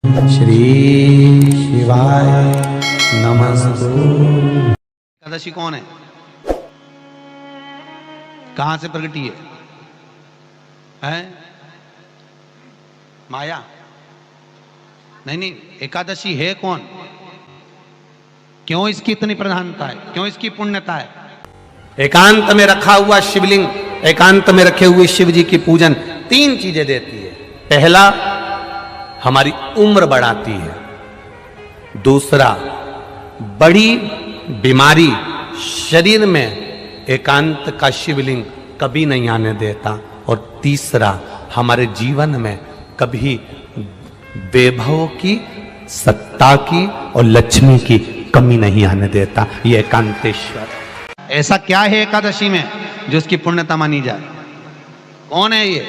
श्री शिवाय नमस्तु। एकादशी कौन है, कहां से प्रगटी है? माया? नहीं, एकादशी है कौन? क्यों इसकी इतनी प्रधानता है, क्यों इसकी पुण्यता है? एकांत में रखा हुआ शिवलिंग, एकांत में रखे हुए शिव जी की पूजन तीन चीजें देती है। पहला, हमारी उम्र बढ़ाती है। दूसरा, बड़ी बीमारी शरीर में एकांत का शिवलिंग कभी नहीं आने देता। और तीसरा, हमारे जीवन में कभी वैभव की, सत्ता की और लक्ष्मी की कमी नहीं आने देता। ये एकांतेश्वर। ऐसा क्या है एकादशी में जो इसकी पुण्यता मानी जाए? कौन है ये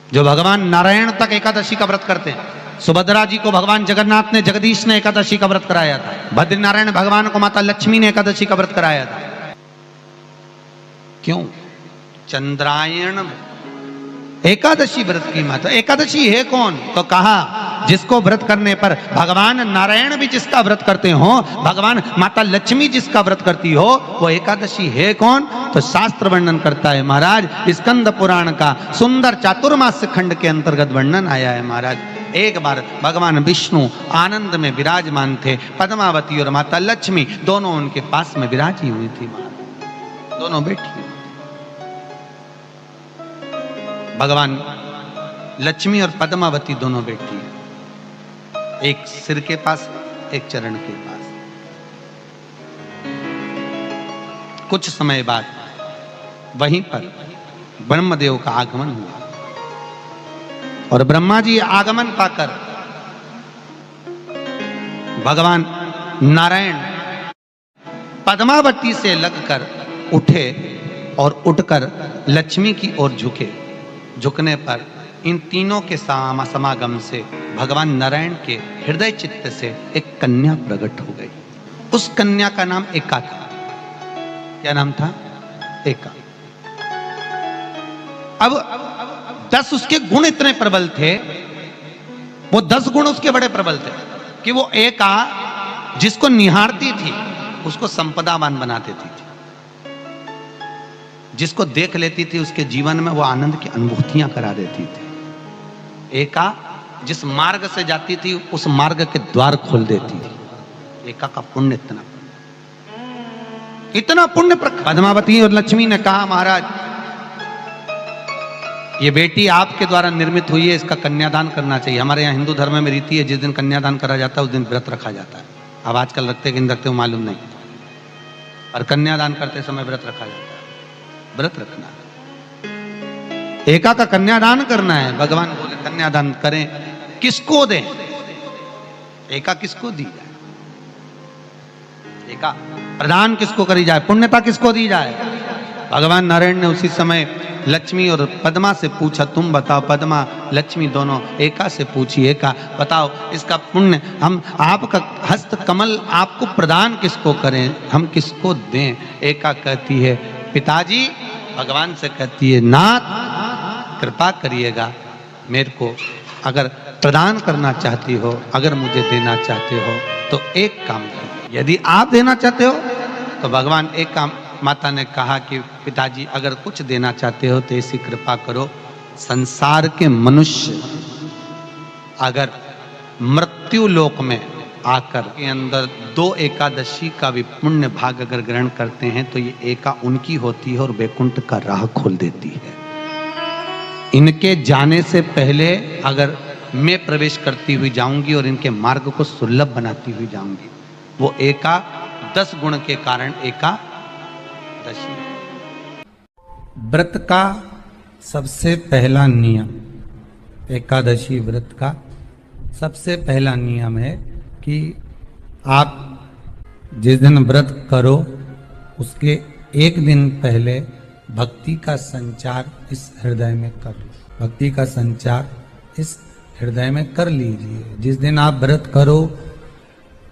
जो भगवान नारायण तक एकादशी का व्रत करते हैं? सुभद्रा जी को भगवान जगन्नाथ ने, जगदीश ने एकादशी का व्रत कराया था। भद्र नारायण भगवान को माता लक्ष्मी ने एकादशी का व्रत कराया था। क्यों? चंद्रायण एकादशी व्रत की माता। एकादशी है कौन? तो कहा जिसको व्रत करने पर भगवान नारायण भी जिसका व्रत करते हो, भगवान माता लक्ष्मी जिसका व्रत करती हो, वो एकादशी है कौन? तो शास्त्र वर्णन करता है महाराज। स्कंद पुराण का सुंदर चातुर्मास्य खंड के अंतर्गत वर्णन आया है महाराज। एक बार भगवान विष्णु आनंद में विराजमान थे। पद्मावती और माता लक्ष्मी दोनों उनके पास में विराजी हुई थी महाराज, दोनों बैठी। भगवान लक्ष्मी और पद्मावती दोनों बैठी, एक सिर के पास, एक चरण के पास। कुछ समय बाद वहीं पर ब्रह्मदेव का आगमन हुआ और ब्रह्मा जी आगमन पाकर भगवान नारायण पद्मावती से लगकर उठे और उठकर लक्ष्मी की ओर झुके। झुकने पर इन तीनों के समागम से भगवान नारायण के हृदय चित्त से एक कन्या प्रकट हो गई। उस कन्या का नाम एका था। क्या नाम था? एका। अब 10 उसके गुण इतने प्रबल थे, वो 10 गुण उसके बड़े प्रबल थे कि वो एका जिसको निहारती थी उसको संपदावान बना देती थी। जिसको देख लेती थी उसके जीवन में वो आनंद की अनुभूतियां करा देती थी। एका जिस मार्ग से जाती थी उस मार्ग के द्वार खोल देती थी। एका का पुण्य इतना पुण्य। पद्मावती और लक्ष्मी ने कहा महाराज ये बेटी आपके द्वारा निर्मित हुई है, इसका कन्यादान करना चाहिए। हमारे यहाँ हिंदू धर्म में रीति है, जिस दिन कन्यादान करा जाता है उस दिन व्रत रखा जाता है। अब आजकल रखते कि नहीं रखते हो मालूम नहीं, और कन्यादान करते समय व्रत रखा जाता है। व्रत रखना, एका का कन्यादान करना है। भगवान बोले कन्यादान करें, किसको दें? एका किसको दी जाए? एका प्रदान किसको करी जाए? पुण्यता किसको दी जाए? भगवान नारायण ने उसी समय लक्ष्मी और पद्मा से पूछा, तुम बताओ। पद्मा लक्ष्मी दोनों एका से पूछी, एका बताओ इसका पुण्य, हम आपका हस्त कमल आपको प्रदान किसको करें, हम किसको दें? एका कहती है पिताजी। भगवान से कहती है नाथ कृपा करिएगा, मेरे को अगर प्रदान करना चाहती हो, अगर मुझे देना चाहते हो तो एक काम करो। यदि आप देना चाहते हो तो भगवान एक काम, माता ने कहा कि पिताजी अगर कुछ देना चाहते हो तो ऐसी कृपा करो, संसार के मनुष्य अगर मृत्यु लोक में आकर के अंदर 2 एकादशी का भी पुण्य भाग अगर ग्रहण करते हैं तो ये एका उनकी होती है और वैकुंठ का राह खोल देती है। इनके जाने से पहले अगर मैं प्रवेश करती हुई जाऊंगी और इनके मार्ग को सुलभ बनाती हुई जाऊंगी। वो एका 10 गुण के कारण एकादशी। व्रत का सबसे पहला नियम, एकादशी व्रत का सबसे पहला नियम है कि आप जिस दिन व्रत करो उसके एक दिन पहले भक्ति का संचार इस हृदय में कर लो। भक्ति का संचार इस हृदय में कर लीजिए। जिस दिन आप व्रत करो,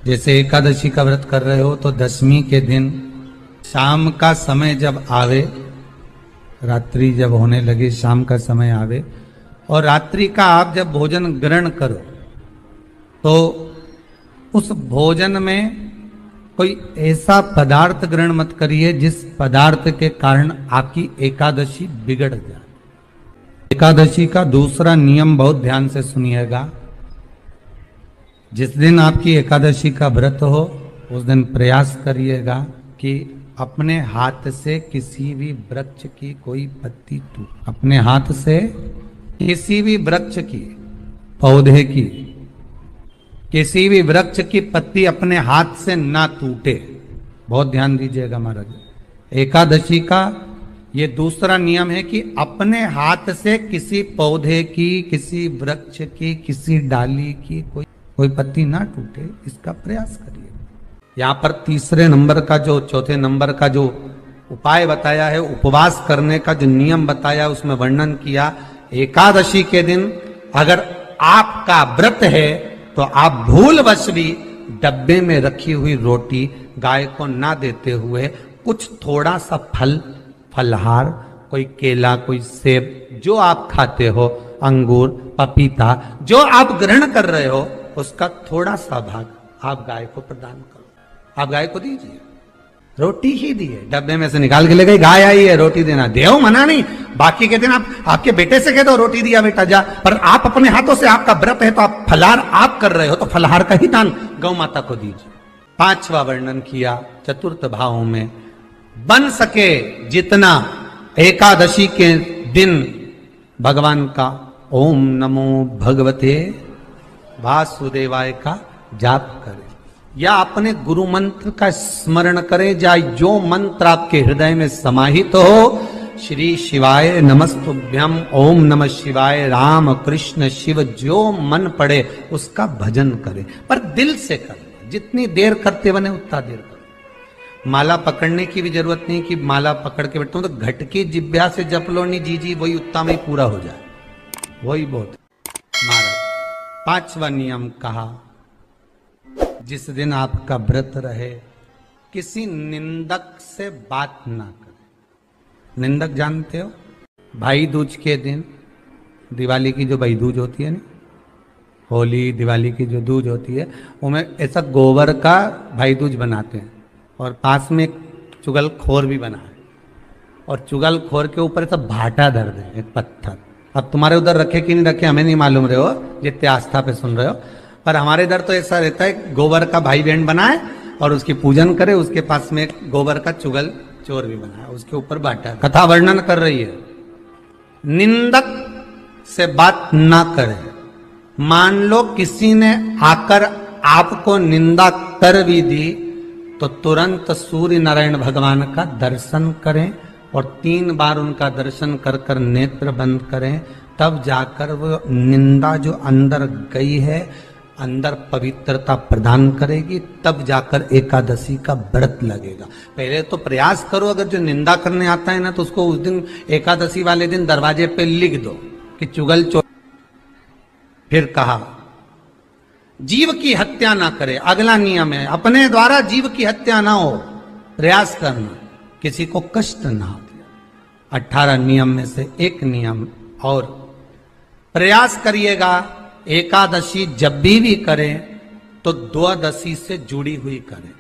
जैसे एकादशी का व्रत कर रहे हो तो दशमी के दिन शाम का समय जब आवे, रात्रि जब होने लगे, शाम का समय आवे और रात्रि का आप जब भोजन ग्रहण करो तो उस भोजन में कोई ऐसा पदार्थ ग्रहण मत करिए जिस पदार्थ के कारण आपकी एकादशी बिगड़ जाए। एकादशी का दूसरा नियम बहुत ध्यान से सुनिएगा। जिस दिन आपकी एकादशी का व्रत हो उस दिन प्रयास करिएगा कि अपने हाथ से किसी भी वृक्ष की कोई पत्ती अपने हाथ से किसी भी वृक्ष की, पौधे की, किसी भी वृक्ष की पत्ती अपने हाथ से ना टूटे। बहुत ध्यान दीजिएगा महाराज। एकादशी का ये दूसरा नियम है कि अपने हाथ से किसी पौधे की, किसी वृक्ष की, किसी डाली की कोई पत्ती ना टूटे, इसका प्रयास करिए। यहाँ पर तीसरे नंबर का जो, चौथे नंबर का जो उपाय बताया है, उपवास करने का जो नियम बताया, उसमें वर्णन किया एकादशी के दिन अगर आपका व्रत है तो आप भूलवश भी डब्बे में रखी हुई रोटी गाय को ना देते हुए कुछ थोड़ा सा फलहार, कोई केला, कोई सेब, जो आप खाते हो, अंगूर, पपीता, जो आप ग्रहण कर रहे हो, उसका थोड़ा सा भाग आप गाय को प्रदान करो। आप गाय को दीजिए। रोटी ही दिए, डब्बे में से निकाल के ले गई, गाय आई है, रोटी देना, देव मना नहीं। बाकी के दिन आप आपके बेटे से कह दो रोटी दिया बेटा जा, पर आप अपने हाथों से, आपका व्रत है तो आप फलहार आप कर रहे हो तो फलहार का ही दान गौ माता को दीजिए। पांचवा वर्णन किया चतुर्थ भाव में, बन सके जितना एकादशी के दिन भगवान का ओम नमो भगवते वासुदेवाय का जाप करें या अपने गुरु मंत्र का स्मरण करें, या जो मंत्र आपके हृदय में समाहित हो, श्री शिवाय नमस्तुभ्यम, ओम नमः शिवाय, राम कृष्ण शिव, जो मन पड़े उसका भजन करें, पर दिल से करें। जितनी देर करते बने उतना देर करें। माला पकड़ने की भी जरूरत नहीं कि माला पकड़ के बैठता हूं तो घटकी जिब्या से जप लो नहीं जी वही उत्ता में पूरा हो जाए, वही बहुत। महाराज पांचवा नियम कहा, जिस दिन आपका व्रत रहे किसी निंदक से बात ना करें। निंदक जानते हो, भाई दूज के दिन, दिवाली की जो भाई दूज होती है ना, होली दिवाली की जो दूज होती है, उनमें ऐसा गोबर का भाई दूज बनाते हैं और पास में एक चुगलखोर भी बना है और चुगलखोर के ऊपर ऐसा भाटा धर दे, एक पत्थर। अब तुम्हारे उधर रखे कि नहीं रखे हमें नहीं मालूम रहे हो, जितने आस्था पे सुन रहे हो, पर हमारे इधर तो ऐसा रहता है, गोबर का भाई बहन बनाए और उसकी पूजन करे, उसके पास में एक गोबर का चुगल चोर भी बनाए, उसके ऊपर बांटा। कथा वर्णन कर रही है, निंदक से बात ना करे। मान लो किसी ने आकर आपको निंदा कर भी दी तो तुरंत सूर्य नारायण भगवान का दर्शन करें और 3 बार उनका दर्शन कर कर नेत्र बंद करें, तब जाकर वो निंदा जो अंदर गई है, अंदर पवित्रता प्रदान करेगी, तब जाकर एकादशी का व्रत लगेगा। पहले तो प्रयास करो, अगर जो निंदा करने आता है ना तो उसको उस दिन एकादशी वाले दिन दरवाजे पे लिख दो कि चुगल चोर। फिर कहा जीव की हत्या ना करे, अगला नियम है, अपने द्वारा जीव की हत्या ना हो, प्रयास करना, किसी को कष्ट ना हो। 18 नियम में से एक नियम और, प्रयास करिएगा एकादशी जब भी करें तो द्वादशी से जुड़ी हुई करें,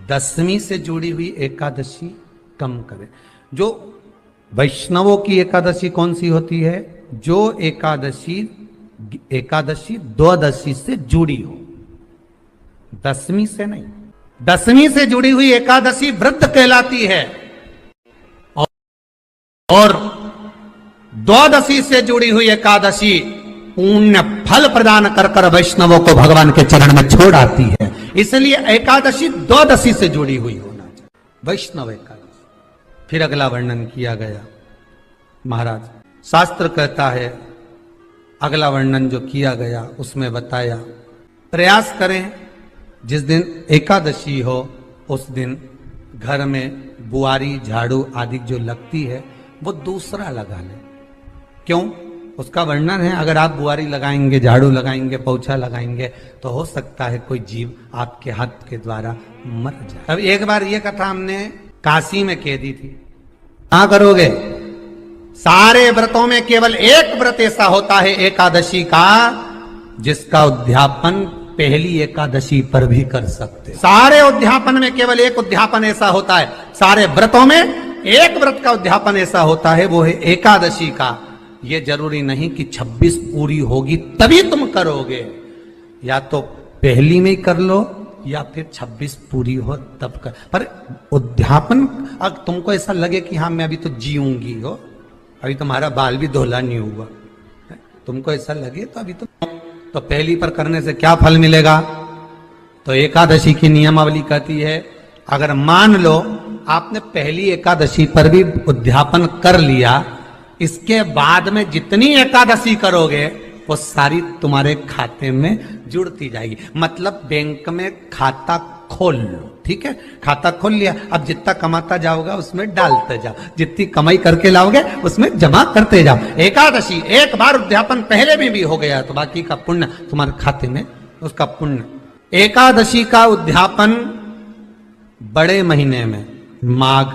दशमी से जुड़ी हुई एकादशी कम करें। जो वैष्णवों की एकादशी कौन सी होती है? जो एकादशी द्वादशी से जुड़ी हो, दशमी से नहीं। दशमी से जुड़ी हुई एकादशी व्रत कहलाती है और द्वादशी से जुड़ी हुई एकादशी पुण्य फल प्रदान कर कर वैष्णवों को भगवान के चरण में छोड़ आती है। इसलिए एकादशी द्वादशी से जुड़ी हुई होना चाहिए, वैष्णव एकादशी। फिर अगला वर्णन किया गया, महाराज शास्त्र कहता है, अगला वर्णन जो किया गया उसमें बताया, प्रयास करें जिस दिन एकादशी हो उस दिन घर में बुआरी झाड़ू आदि जो लगती है वो दूसरा लगा लें। क्यों? उसका वर्णन है, अगर आप बुआरी लगाएंगे, झाड़ू लगाएंगे, पोछा लगाएंगे तो हो सकता है कोई जीव आपके हाथ के द्वारा मर जाए। अब एक बार ये कथा हमने काशी में कह दी थी, कहां करोगे? सारे व्रतों में केवल एक व्रत ऐसा होता है एकादशी का, जिसका उद्यापन पहली एकादशी पर भी कर सकते। सारे उद्यापन में केवल एक उद्यापन ऐसा होता है, सारे व्रतों में एक व्रत का उद्यापन ऐसा होता है, वो है एकादशी का। ये जरूरी नहीं कि 26 पूरी होगी तभी तुम करोगे, या तो पहली में ही कर लो या फिर 26 पूरी हो तब कर। पर उद्यापन, अगर तुमको ऐसा लगे कि हाँ मैं अभी तो जीऊंगी हो, अभी तुम्हारा बाल भी धोला नहीं हुआ, तुमको ऐसा लगे तो अभी तो पहली पर करने से क्या फल मिलेगा? तो एकादशी की नियमावली कहती है, अगर मान लो आपने पहली एकादशी पर भी उद्यापन कर लिया, इसके बाद में जितनी एकादशी करोगे वो सारी तुम्हारे खाते में जुड़ती जाएगी। मतलब बैंक में खाता खोल लो, ठीक है, खाता खोल लिया, अब जितना कमाता जाओगा उसमें डालते जाओ, जितनी कमाई करके लाओगे उसमें जमा करते जाओ। एकादशी एक बार उद्यापन पहले में भी हो गया तो बाकी का पुण्य तुम्हारे खाते में, उसका पुण्य। एकादशी का उद्यापन बड़े महीने में माघ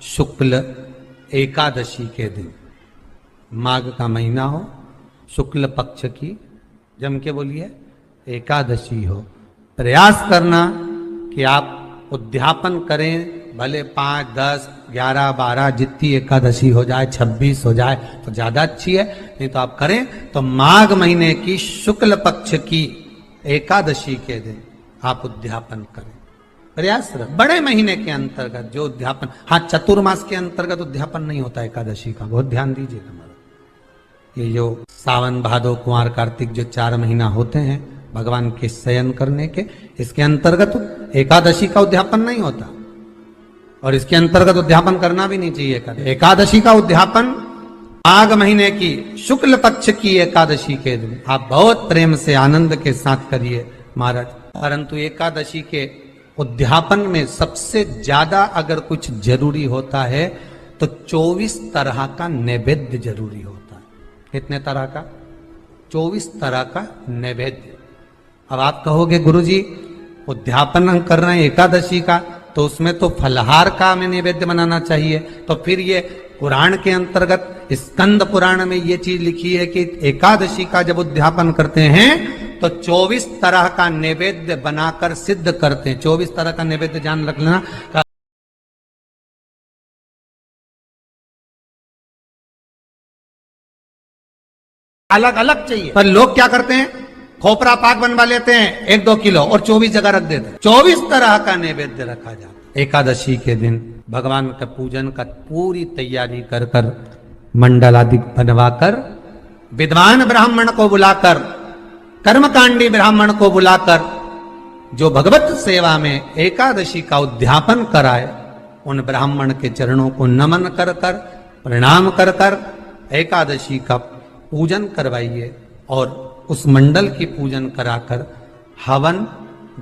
शुक्ल एकादशी के दिन, माघ का महीना हो, शुक्ल पक्ष की, जम के बोलिए, एकादशी हो, प्रयास करना कि आप उद्यापन करें, भले 5, 10, 11, 12 जितनी एकादशी हो जाए, 26 हो जाए तो ज्यादा अच्छी है, नहीं तो आप करें तो माघ महीने की शुक्ल पक्ष की एकादशी के दिन आप उद्यापन करें। प्रयास रख, बड़े महीने के अंतर्गत जो उद्यापन, हाँ चतुर्मास के अंतर्गत उद्यापन नहीं होता एकादशी का, बहुत ध्यान दीजिएगा। ये जो सावन भादो कुंवर कार्तिक जो 4 महीना होते हैं भगवान के शयन करने के, इसके अंतर्गत एकादशी का उद्यापन नहीं होता, और इसके अंतर्गत उद्यापन करना भी नहीं चाहिए। एकादशी का उद्यापन माघ महीने की शुक्ल पक्ष की एकादशी के दिन आप बहुत प्रेम से आनंद के साथ करिए महाराज। परंतु एकादशी के उद्यापन में सबसे ज्यादा अगर कुछ जरूरी होता है तो 24 तरह का नैवेद्य जरूरी होता है। कितने तरह का? 24 तरह का नैवेद्य। अब आप कहोगे गुरुजी उद्यापन हम कर रहे हैं एकादशी का, तो उसमें तो फलहार का हमें नैवेद्य बनाना चाहिए। तो फिर ये पुराण के अंतर्गत स्कंद पुराण में ये चीज लिखी है कि एकादशी का जब उद्यापन करते हैं तो 24 तरह का नैवेद्य बनाकर सिद्ध करते हैं। 24 तरह का नैवेद्य जान रख लेना, अलग अलग चाहिए। पर लोग क्या करते हैं, खोपरा पाक बनवा लेते हैं 1-2 किलो और 24 जगह रख देते हैं। 24 तरह का नैवेद्य रखा जाता है। एकादशी के दिन भगवान का पूजन का पूरी तैयारी कर कर, मंडल आदि बनवाकर, विद्वान ब्राह्मण को बुलाकर, कर्मकांडी ब्राह्मण को बुलाकर, जो भगवत सेवा में एकादशी का उद्यापन कराए, उन ब्राह्मण के चरणों को नमन कर कर, प्रणाम कर कर एकादशी का पूजन करवाइए। और उस मंडल की पूजन कराकर हवन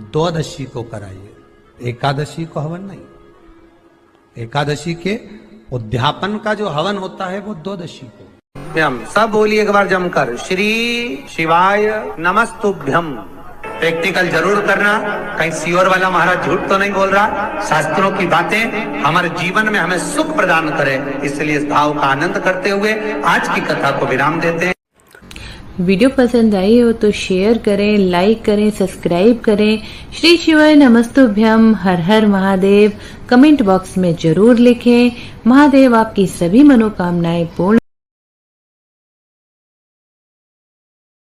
द्वादशी को कराइए, एकादशी को हवन नहीं। एकादशी के उद्यापन का जो हवन होता है वो द्वादशी को। सब बोलिए एक बार जमकर, श्री शिवाय नमस्तुभ्यम। प्रैक्टिकल जरूर करना, कहीं सियोर वाला महाराज झूठ तो नहीं बोल रहा। शास्त्रों की बातें हमारे जीवन में हमें सुख प्रदान करे, इसलिए इस भाव का आनंद करते हुए आज की कथा को विराम देते हैं। वीडियो पसंद आई हो तो शेयर करें, लाइक करें, सब्सक्राइब करें। श्री शिवाय नमस्तुभ्यम, हर हर महादेव कमेंट बॉक्स में जरूर लिखें। महादेव आपकी सभी मनोकामनाएं पूर्ण